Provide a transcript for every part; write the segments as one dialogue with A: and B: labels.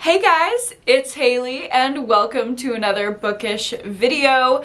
A: Hey guys, it's Haley and welcome to another bookish video.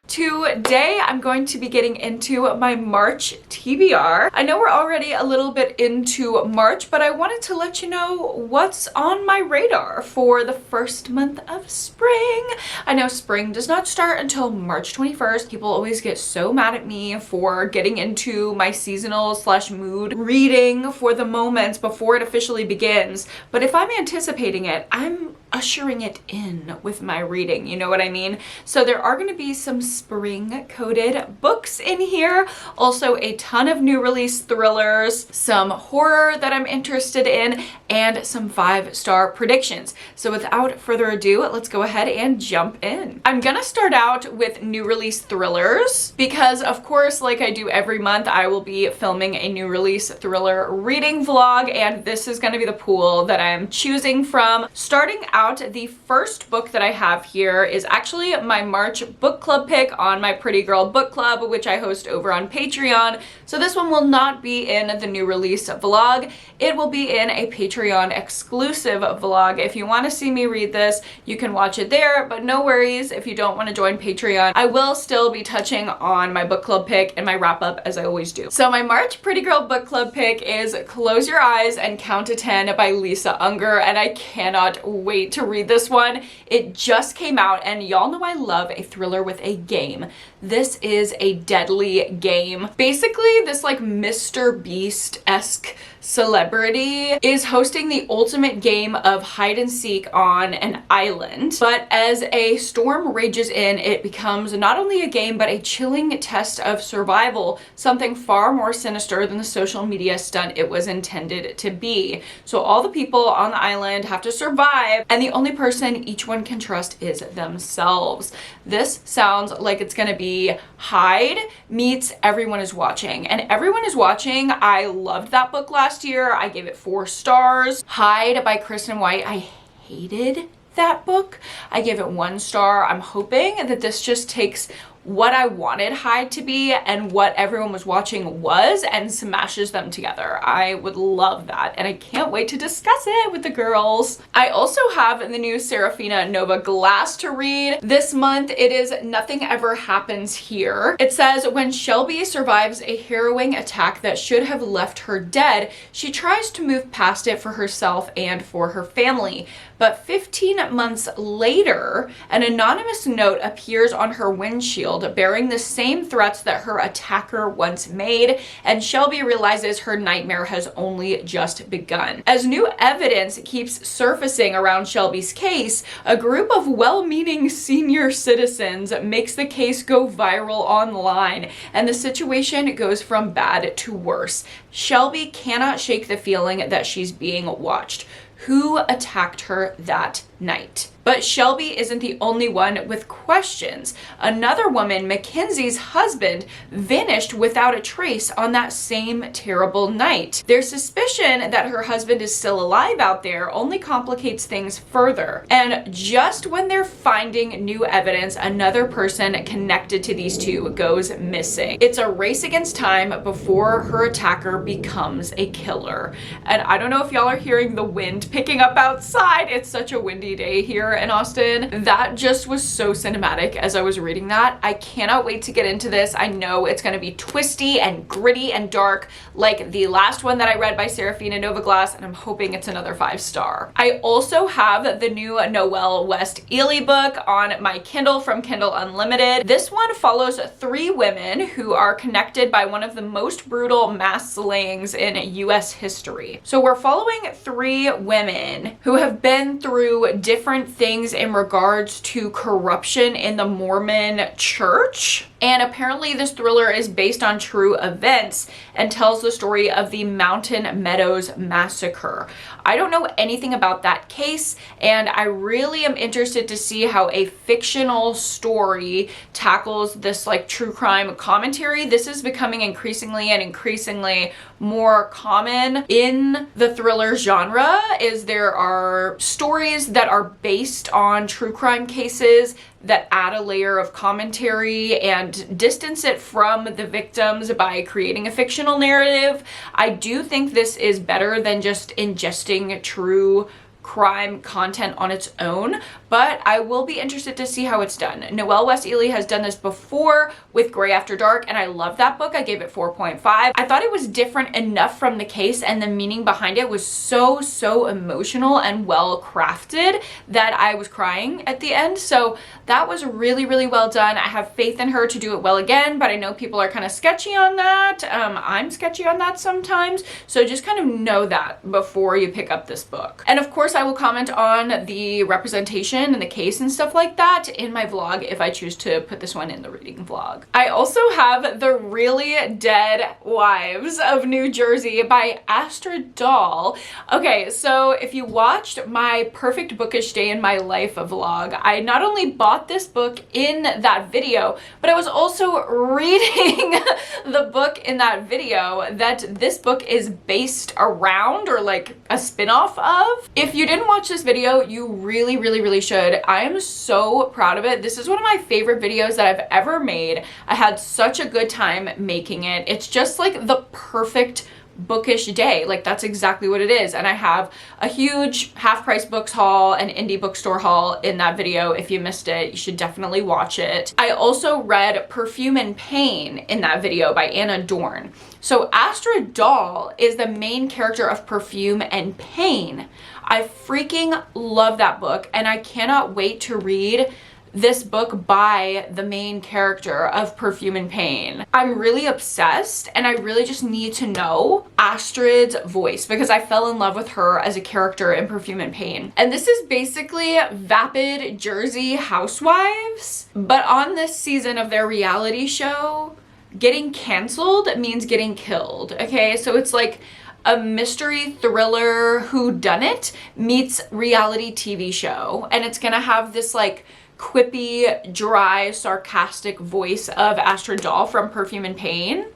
A: Today I'm going to be getting into my March TBR. I know we're already a little bit into March, but I wanted to let you know what's on my radar for the first month of spring. I know spring does not start until March 21st. People always get so mad at me for getting into my seasonal / mood reading for the moments before it officially begins. But if I'm anticipating it, I'm ushering it in with my reading, you know what I mean? So there are going to be some spring coded books in here, also a ton of new release thrillers, some horror that I'm interested in, and some 5-star predictions. So without further ado, let's go ahead and jump in. I'm gonna start out with new release thrillers because of course, like I do every month, I will be filming a new release thriller reading vlog, and this is gonna be the pool that I'm choosing from. Starting out, the first book that I have here is actually my March book club pick on my Pretty Girl Book Club, which I host over on Patreon. So this one will not be in the new release vlog. It will be in a Patreon exclusive vlog. If you want to see me read this, you can watch it there, but no worries if you don't want to join Patreon. I will still be touching on my book club pick and my wrap up as I always do. So my March Pretty Girl Book Club pick is Close Your Eyes and Count to 10 by Lisa Unger, and I cannot wait to read this one. It just came out, and y'all know I love a thriller with a game. This is a deadly game. Basically, this like Mr. Beast-esque celebrity is hosting the ultimate game of hide and seek on an island. But as a storm rages in, it becomes not only a game, but a chilling test of survival, something far more sinister than the social media stunt it was intended to be. So all the people on the island have to survive, and the only person each one can trust is themselves. This sounds like it's gonna be Hide meets Everyone is Watching. And Everyone is Watching, I loved that book last year. I gave it 4 stars. Hide by Kristen White, I hated that book. I gave it 1 star. I'm hoping that this just takes what I wanted Hide to be and what Everyone was Watching was and smashes them together. I would love that, and I can't wait to discuss it with the girls. I also have the new Serafina Nova Glass to read this month. It is Nothing Ever Happens Here. It says, when Shelby survives a harrowing attack that should have left her dead, she tries to move past it for herself and for her family. But 15 months later, an anonymous note appears on her windshield bearing the same threats that her attacker once made, and Shelby realizes her nightmare has only just begun. As new evidence keeps surfacing around Shelby's case, a group of well-meaning senior citizens makes the case go viral online, and the situation goes from bad to worse. Shelby cannot shake the feeling that she's being watched. Who attacked her that night? But Shelby isn't the only one with questions. Another woman, Mackenzie's husband, vanished without a trace on that same terrible night. Their suspicion that her husband is still alive out there only complicates things further. And just when they're finding new evidence, another person connected to these two goes missing. It's a race against time before her attacker becomes a killer. And I don't know if y'all are hearing the wind picking up outside. It's such a windy day here in Austin. That just was so cinematic as I was reading that. I cannot wait to get into this. I know it's going to be twisty and gritty and dark like the last one that I read by Serafina Nova Glass, and I'm hoping it's another 5-star. I also have the new Noelle West Ely book on my Kindle from Kindle Unlimited. This one follows 3 women who are connected by one of the most brutal mass slayings in US history. So we're following 3 women who have been through different things in regards to corruption in the Mormon church. And apparently this thriller is based on true events and tells the story of the Mountain Meadows Massacre. I don't know anything about that case, and I really am interested to see how a fictional story tackles this like true crime commentary. This is becoming increasingly more common in the thriller genre, is there are stories that that are based on true crime cases that add a layer of commentary and distance it from the victims by creating a fictional narrative. I do think this is better than just ingesting true crime content on its own, but I will be interested to see how it's done. Noelle West Ely has done this before with Grey After Dark, and I love that book. I gave it 4.5. I thought it was different enough from the case, and the meaning behind it was so emotional and well crafted that I was crying at the end. So that was really well done. I have faith in her to do it well again, but I know people are kind of sketchy on that. I'm sketchy on that sometimes, so just kind of know that before you pick up this book. And of course, I will comment on the representation and the case and stuff like that in my vlog if I choose to put this one in the reading vlog. I also have The Really Dead Wives of New Jersey by Astrid Dahl. Okay, so if you watched my Perfect Bookish Day in My Life vlog, I not only bought this book in that video, but I was also reading the book in that video that this book is based around, or like a spin-off of. If you didn't watch this video, you really should. I am so proud of it. This is one of my favorite videos that I've ever made. I had such a good time making it. It's just like the perfect bookish day. Like, that's exactly what it is. And I have a huge Half Price Books haul and indie bookstore haul in that video. If you missed it, you should definitely watch it. I also read Perfume and Pain in that video by Anna Dorn. So Astrid Dahl is the main character of Perfume and Pain. I freaking love that book, and I cannot wait to read this book by the main character of Perfume and Pain. I'm really obsessed, and I really just need to know Astrid's voice because I fell in love with her as a character in Perfume and Pain. And this is basically vapid Jersey housewives, but on this season of their reality show, getting canceled means getting killed. Okay, so it's like a mystery thriller whodunit meets reality TV show, and it's gonna have this like quippy, dry, sarcastic voice of Astrid Dahl from Perfume and Pain.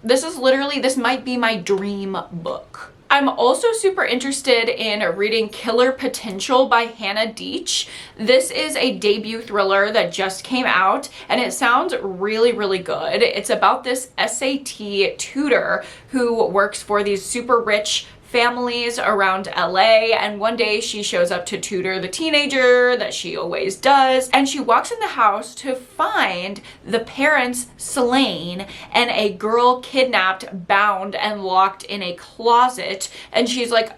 A: This might be my dream book. I'm also super interested in reading Killer Potential by Hannah Deach. This is a debut thriller that just came out, and it sounds really good. It's about this SAT tutor who works for these super rich families around LA, and one day she shows up to tutor the teenager that she always does, and she walks in the house to find the parents slain and a girl kidnapped, bound, and locked in a closet, and she's like,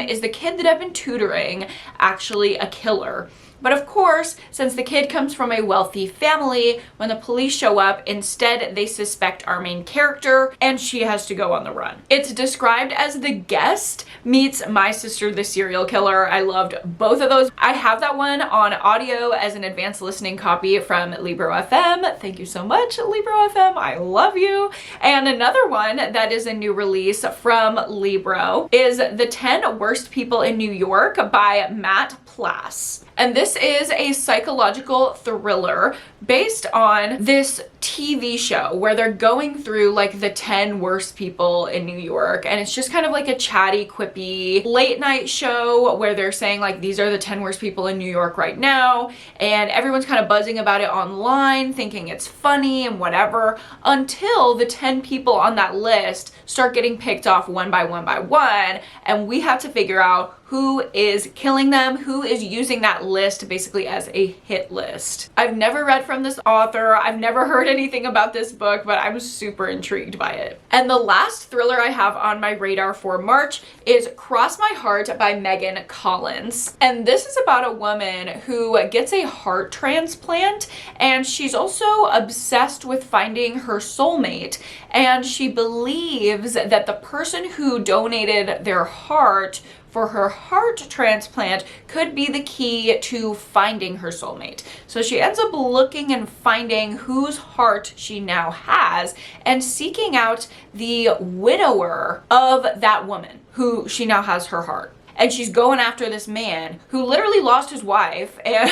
A: is the kid that I've been tutoring actually a killer? But of course, since the kid comes from a wealthy family, when the police show up, instead they suspect our main character, and she has to go on the run. It's described as The Guest meets My Sister the Serial Killer. I loved both of those. I have that one on audio as an advanced listening copy from Libro FM. Thank you so much, Libro FM. I love you. And another one that is a new release from Libro is The 10 Worst People in New York by Matt Plass. And this is a psychological thriller based on this TV show where they're going through like the 10 worst people in New York, and it's just kind of like a chatty, quippy late night show where they're saying like these are the 10 worst people in New York right now, and everyone's kind of buzzing about it online thinking it's funny and whatever, until the 10 people on that list start getting picked off one by one, and we have to figure out who is killing them, who is using that list basically as a hit list. I've never read from this author, I've never heard anything about this book, but I'm super intrigued by it. And the last thriller I have on my radar for March is Cross My Heart by Megan Collins. And this is about a woman who gets a heart transplant, and she's also obsessed with finding her soulmate, and she believes that the person who donated their heart for her heart transplant could be the key to finding her soulmate. So she ends up looking and finding whose heart she now has and seeking out the widower of that woman who she now has her heart. And she's going after this man who literally lost his wife, and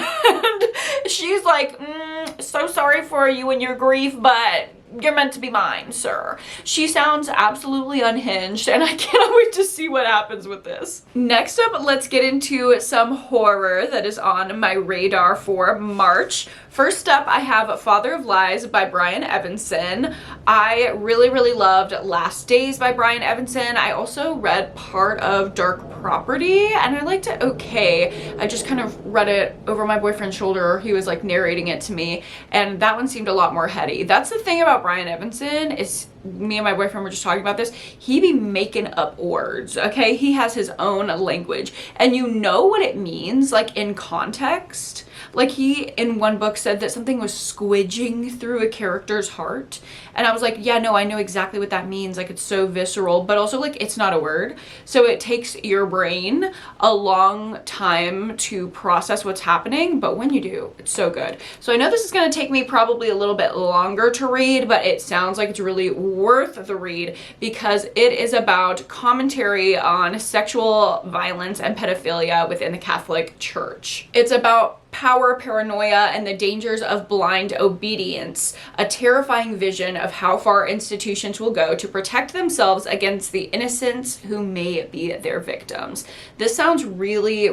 A: she's like, so sorry for you and your grief, but you're meant to be mine, sir. She sounds absolutely unhinged, and I cannot wait to see what happens with this. Next up, let's get into some horror that is on my radar for March. First up, I have Father of Lies by Brian Evanson. I really loved Last Days by Brian Evanson. I also read part of Dark Property, and I liked it okay. I just kind of read it over my boyfriend's shoulder. He was like narrating it to me, and that one seemed a lot more heady. That's the thing about Brian Evanson, is me and my boyfriend were just talking about this. He be making up words, okay? He has his own language, and you know what it means, like in context. Like he, in one book, said that something was squidging through a character's heart. And I was like, yeah, no, I know exactly what that means. Like, it's so visceral, but also like it's not a word. So it takes your brain a long time to process what's happening. But when you do, it's so good. So I know this is going to take me probably a little bit longer to read, but it sounds like it's really worth the read because it is about commentary on sexual violence and pedophilia within the Catholic Church. It's about power, paranoia, and the dangers of blind obedience, a terrifying vision of how far institutions will go to protect themselves against the innocents who may be their victims. This sounds really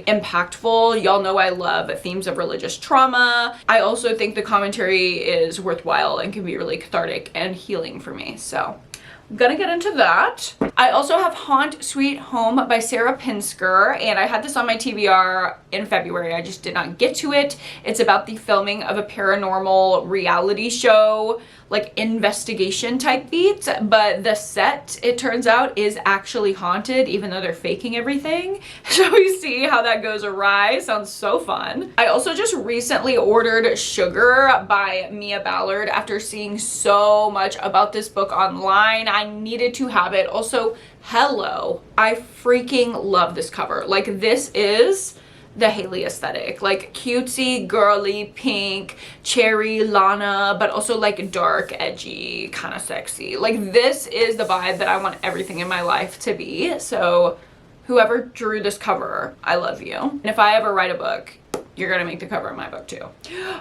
A: impactful. Y'all know I love themes of religious trauma. I also think the commentary is worthwhile and can be really cathartic and healing for me. So I'm gonna get into that. I also have Haunt Sweet Home by Sarah Pinsker, and I had this on my TBR in February. I just did not get to it. It's about the filming of a paranormal reality show, like investigation type beats, but the set, it turns out, is actually haunted, even though they're faking everything. Shall we see how that goes awry? Sounds so fun. I also just recently ordered Sugar by Mia Ballard after seeing so much about this book online. I needed to have it. Also, Hello. I freaking love this cover. Like, this is the Hailey aesthetic, like cutesy, girly, pink, cherry, Lana, but also like dark, edgy, kind of sexy. Like, this is the vibe that I want everything in my life to be. So whoever drew this cover, I love you. And if I ever write a book, you're gonna make the cover of my book too.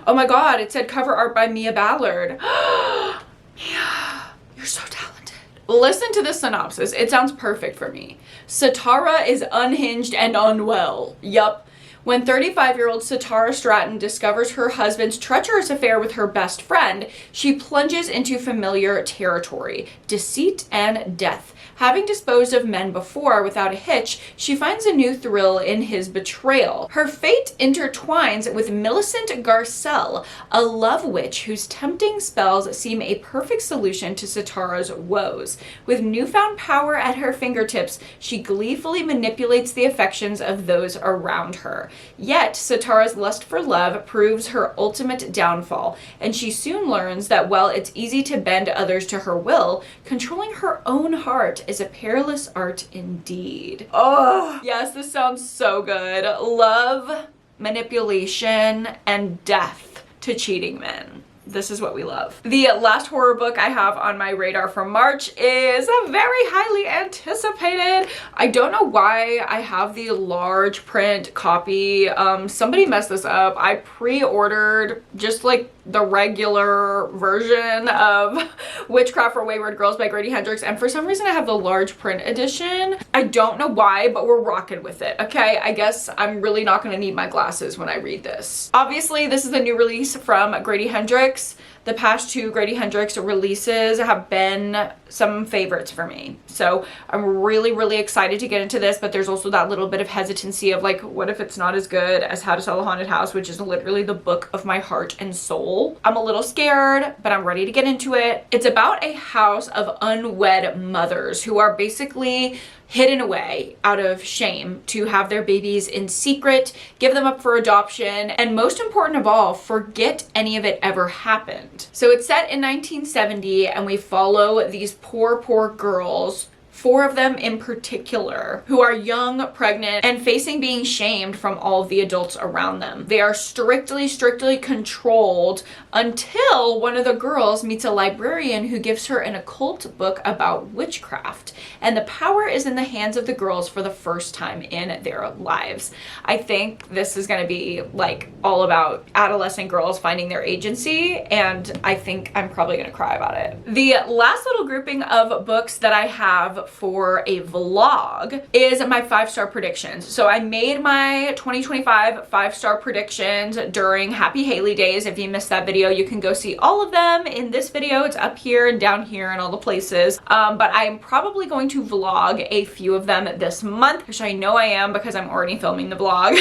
A: Oh my god, it said cover art by Mia Ballard. Mia, you're so talented. Listen to this synopsis. It sounds perfect for me. Satara is unhinged and unwell. Yup. When 35-year-old Satara Stratton discovers her husband's treacherous affair with her best friend, she plunges into familiar territory, deceit and death. Having disposed of men before without a hitch, she finds a new thrill in his betrayal. Her fate intertwines with Millicent Garcelle, a love witch whose tempting spells seem a perfect solution to Satara's woes. With newfound power at her fingertips, she gleefully manipulates the affections of those around her. Yet, Satara's lust for love proves her ultimate downfall, and she soon learns that while it's easy to bend others to her will, controlling her own heart is a perilous art indeed. Oh, yes, this sounds so good. Love, manipulation, and death to cheating men. This is what we love. The last horror book I have on my radar for March is a very highly anticipated. I don't know why I have the large print copy. Somebody messed this up. I pre-ordered just like the regular version of Witchcraft for Wayward Girls by Grady Hendrix, and for some reason I have the large print edition. I don't know why, but we're rocking with it, okay? I guess I'm really not gonna need my glasses when I read this. Obviously, this is a new release from Grady Hendrix. The past two Grady Hendrix releases have been some favorites for me. So I'm really excited to get into this, but there's also that little bit of hesitancy of like, what if it's not as good as How to Sell a Haunted House, which is literally the book of my heart and soul. I'm a little scared, but I'm ready to get into it. It's about a house of unwed mothers who are basically hidden away out of shame to have their babies in secret, give them up for adoption, and most important of all, forget any of it ever happened. So it's set in 1970, and we follow these poor girls 4 of them in particular, who are young, pregnant, and facing being shamed from all of the adults around them. They are strictly controlled until one of the girls meets a librarian who gives her an occult book about witchcraft. And the power is in the hands of the girls for the first time in their lives. I think this is going to be like all about adolescent girls finding their agency, and I think I'm probably going to cry about it. The last little grouping of books that I have for a vlog is my 5-star predictions. So I made my 2025 5-star predictions during Happy Hailey days. If you missed that video, you can go see all of them in this video. It's up here and down here and all the places. But I'm probably going to vlog a few of them this month, which I know I am because I'm already filming the vlog.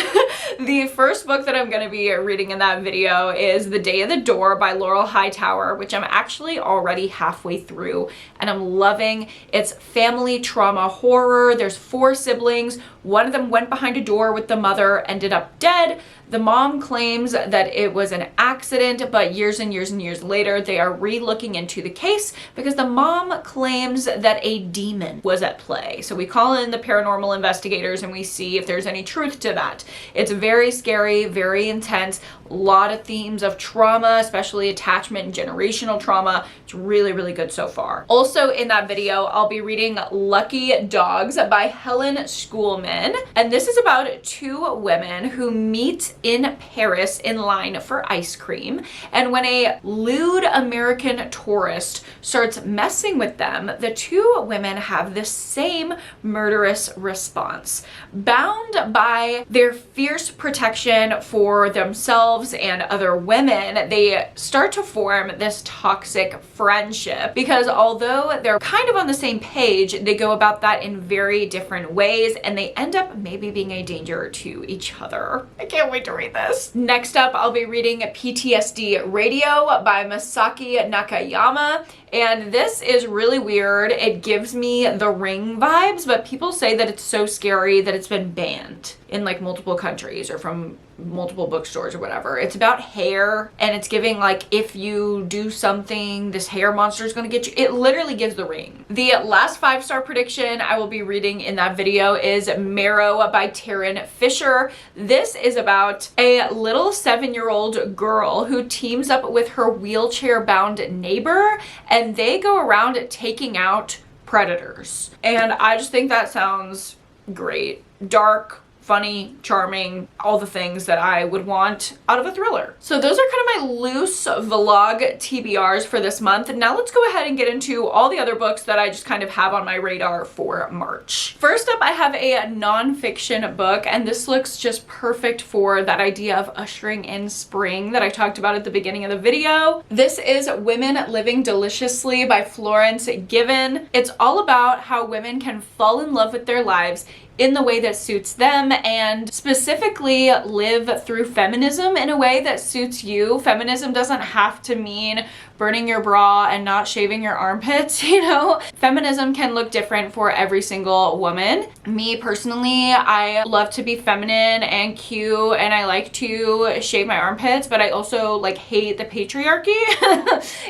A: The first book that I'm going to be reading in that video is The Day of the Door by Laurel Hightower, which I'm actually already halfway through and I'm loving. It's family trauma horror. There's 4 siblings. One of them went behind a door with the mother, ended up dead. The mom claims that it was an accident, but years and years and years later, they are re-looking into the case because the mom claims that a demon was at play. So we call in the paranormal investigators and we see if there's any truth to that. It's very scary, very intense, a lot of themes of trauma, especially attachment and generational trauma. It's really good so far. Also in that video, I'll be reading Lucky Dogs by Helen Schoolman. And this is about 2 women who meet in Paris in line for ice cream. And when a lewd American tourist starts messing with them, the 2 women have the same murderous response. Bound by their fierce protection for themselves and other women, they start to form this toxic friendship because although they're kind of on the same page, they go about that in very different ways and they end up maybe being a danger to each other. I can't wait to read this. Next up, I'll be reading PTSD Radio by Masaki Nakayama. And this is really weird. It gives me The Ring vibes, but people say that it's so scary that it's been banned in like multiple countries or from multiple bookstores or whatever. It's about hair and it's giving like if you do something, this hair monster is going to get you. It literally gives The Ring. The last 5-star prediction I will be reading in that video is Marrow by Taryn Fisher. This is about a little 7-year-old girl who teams up with her wheelchair-bound neighbor and they go around taking out predators. And I just think that sounds great. Dark, funny, charming, all the things that I would want out of a thriller. So those are kind of my loose vlog TBRs for this month. Now let's go ahead and get into all the other books that I just kind of have on my radar for March. First up, I have a nonfiction book, and this looks just perfect for that idea of ushering in spring that I talked about at the beginning of the video. This is Women Living Deliciously by Florence Given. It's all about how women can fall in love with their lives in the way that suits them and specifically live through feminism in a way that suits you. Feminism doesn't have to mean burning your bra and not shaving your armpits, you know? Feminism can look different for every single woman. Me personally, I love to be feminine and cute and I like to shave my armpits, but I also like hate the patriarchy.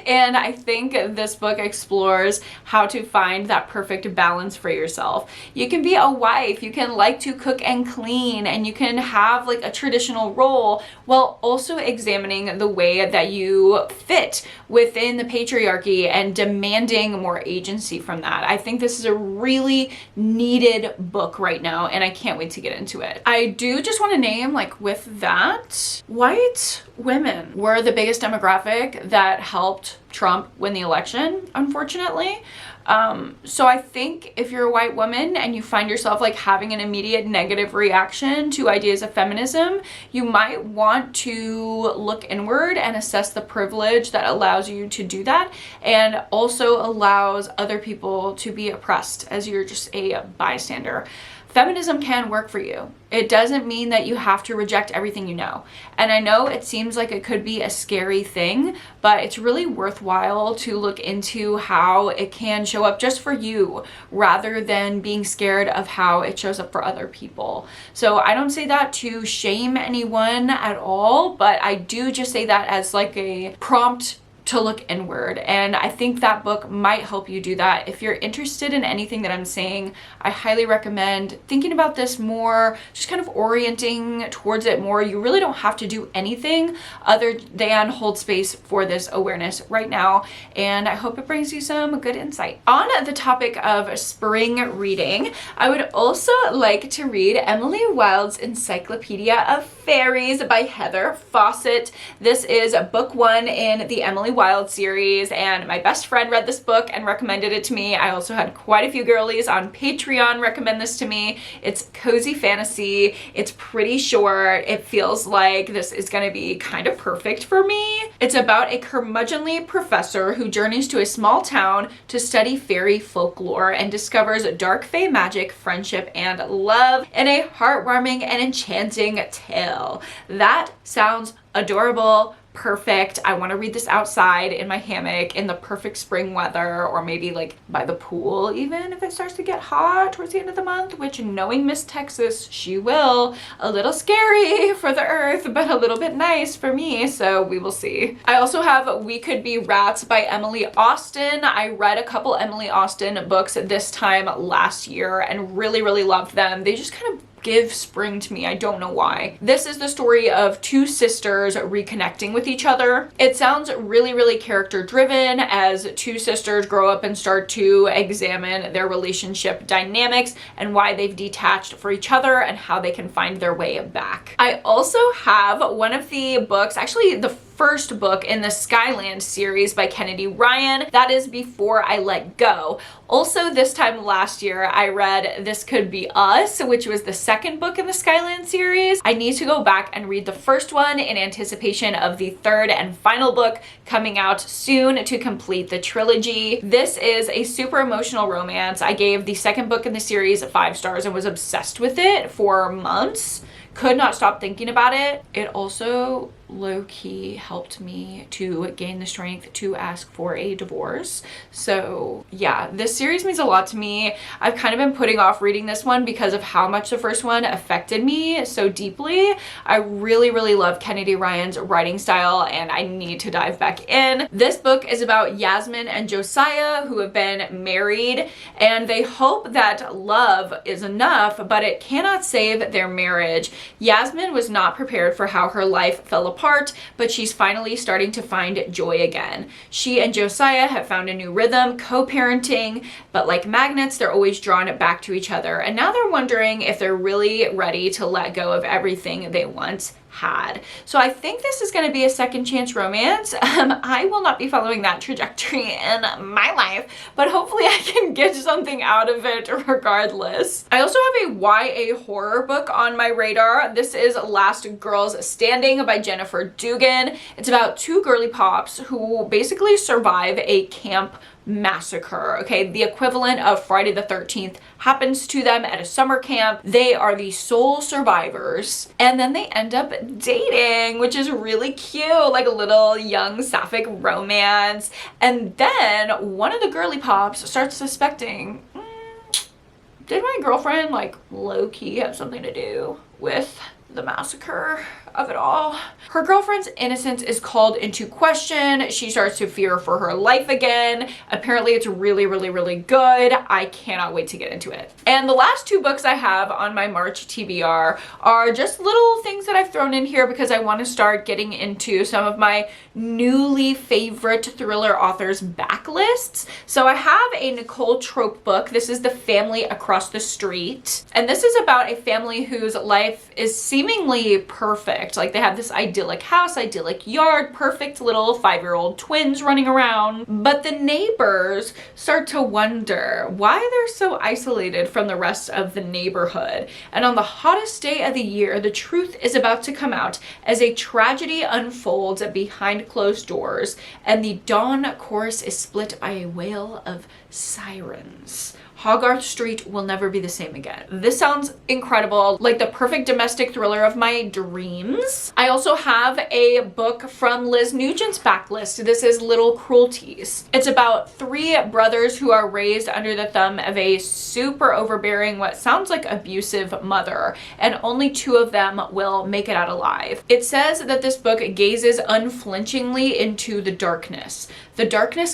A: And I think this book explores how to find that perfect balance for yourself. You can be a wife, you can like to cook and clean, and you can have like a traditional role while also examining the way that you fit within the patriarchy and demanding more agency from that. I think this is a really needed book right now and I can't wait to get into it. I do just want to name, like with that, white women were the biggest demographic that helped Trump win the election, unfortunately. So I think if you're a white woman and you find yourself like having an immediate negative reaction to ideas of feminism, you might want to look inward and assess the privilege that allows you to do that and also allows other people to be oppressed as you're just a bystander. Feminism can work for you. It doesn't mean that you have to reject everything you know. And I know it seems like it could be a scary thing, but it's really worthwhile to look into how it can show up just for you rather than being scared of how it shows up for other people. So I don't say that to shame anyone at all, but I do just say that as like a prompt to look inward. And I think that book might help you do that. If you're interested in anything that I'm saying, I highly recommend thinking about this more, just kind of orienting towards it more. You really don't have to do anything other than hold space for this awareness right now. And I hope it brings you some good insight. On the topic of spring reading, I would also like to read Emily Wilde's Encyclopedia of Fairies by Heather Fawcett. This is book 1 in the Emily Wilde series, and my best friend read this book and recommended it to me. I also had quite a few girlies on Patreon recommend this to me. It's cozy fantasy. It's pretty short. It feels like this is going to be kind of perfect for me. It's about a curmudgeonly professor who journeys to a small town to study fairy folklore and discovers dark fae magic, friendship, and love in a heartwarming and enchanting tale. That sounds adorable. Perfect. I want to read this outside in my hammock in the perfect spring weather, or maybe like by the pool even if it starts to get hot towards the end of the month, which, knowing Miss Texas, she will. A little scary for the earth, but a little bit nice for me, so we will see. I also have We Could Be Rats by Emily Austen. I read a couple Emily Austen books this time last year and really loved them. They just kind of give spring to me. I don't know why. This is the story of two sisters reconnecting with each other. It sounds really character driven as two sisters grow up and start to examine their relationship dynamics and why they've detached for each other and how they can find their way back. I also have one of the books, actually the first book in the Skyland series by Kennedy Ryan. That is Before I Let Go. Also, this time last year, I read This Could Be Us, which was the second book in the Skyland series. I need to go back and read the first one in anticipation of the third and final book coming out soon to complete the trilogy. This is a super emotional romance. I gave the second book in the series 5 stars and was obsessed with it for months. Could not stop thinking about it. It also low-key helped me to gain the strength to ask for a divorce. So yeah, this series means a lot to me. I've kind of been putting off reading this one because of how much the first one affected me so deeply. I really love Kennedy Ryan's writing style and I need to dive back in. This book is about Yasmin and Josiah, who have been married, and they hope that love is enough, but it cannot save their marriage. Yasmin was not prepared for how her life fell apart, but she's finally starting to find joy again. She and Josiah have found a new rhythm, co-parenting, but like magnets, they're always drawn back to each other. And now they're wondering if they're really ready to let go of everything they once had. So I think this is going to be a second chance romance. I will not be following that trajectory in my life, but hopefully I can get something out of it regardless. I also have a YA horror book on my radar. This is Last Girls Standing by Jennifer Dugan. It's about two girly pops who basically survive a camp massacre. Okay, the equivalent of Friday the 13th happens to them at a summer camp. They are the sole survivors, and then they end up dating, which is really cute, like a little young sapphic romance. And then one of the girly pops starts suspecting, did my girlfriend like low-key have something to do with the massacre of it all? Her girlfriend's innocence is called into question. She starts to fear for her life again. Apparently it's really good. I cannot wait to get into it. And the last two books I have on my March TBR are just little things that I've thrown in here because I want to start getting into some of my newly favorite thriller authors backlists. So I have a Nicole Trope book. This is The Family Across the Street. And this is about a family whose life is seemingly perfect. Like they have this idyllic house, idyllic yard, perfect little 5-year-old twins running around. But the neighbors start to wonder why they're so isolated from the rest of the neighborhood. And on the hottest day of the year, the truth is about to come out as a tragedy unfolds behind closed doors, and the dawn chorus is split by a wail of sirens. Hogarth Street Will Never Be the Same Again. This sounds incredible, like the perfect domestic thriller of my dreams. I also have a book from Liz Nugent's backlist. This is Little Cruelties. It's about 3 brothers who are raised under the thumb of a super overbearing, what sounds like abusive mother, and only 2 of them will make it out alive. It says that this book gazes unflinchingly into the darkness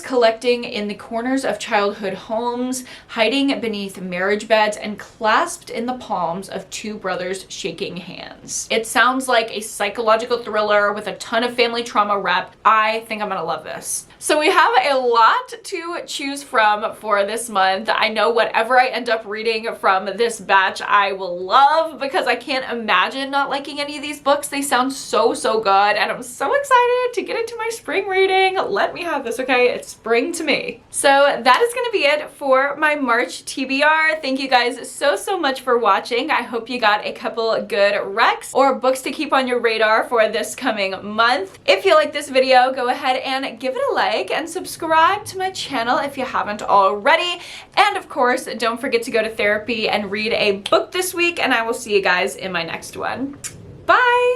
A: collecting in the corners of childhood homes, hiding beneath marriage beds, and clasped in the palms of 2 brothers shaking hands. It sounds like a psychological thriller with a ton of family trauma wrapped. I think I'm gonna love this. So we have a lot to choose from for this month. I know whatever I end up reading from this batch I will love, because I can't imagine not liking any of these books. They sound so good, and I'm so excited to get into my spring reading. Let me have this, okay? It's spring to me. So that is gonna be it for my March TBR. Thank you guys so much for watching. I hope you got a couple good recs or books to keep on your radar for this coming month. If you like this video, go ahead and give it a like and subscribe to my channel if you haven't already. And of course, don't forget to go to therapy and read a book this week, and I will see you guys in my next one. Bye!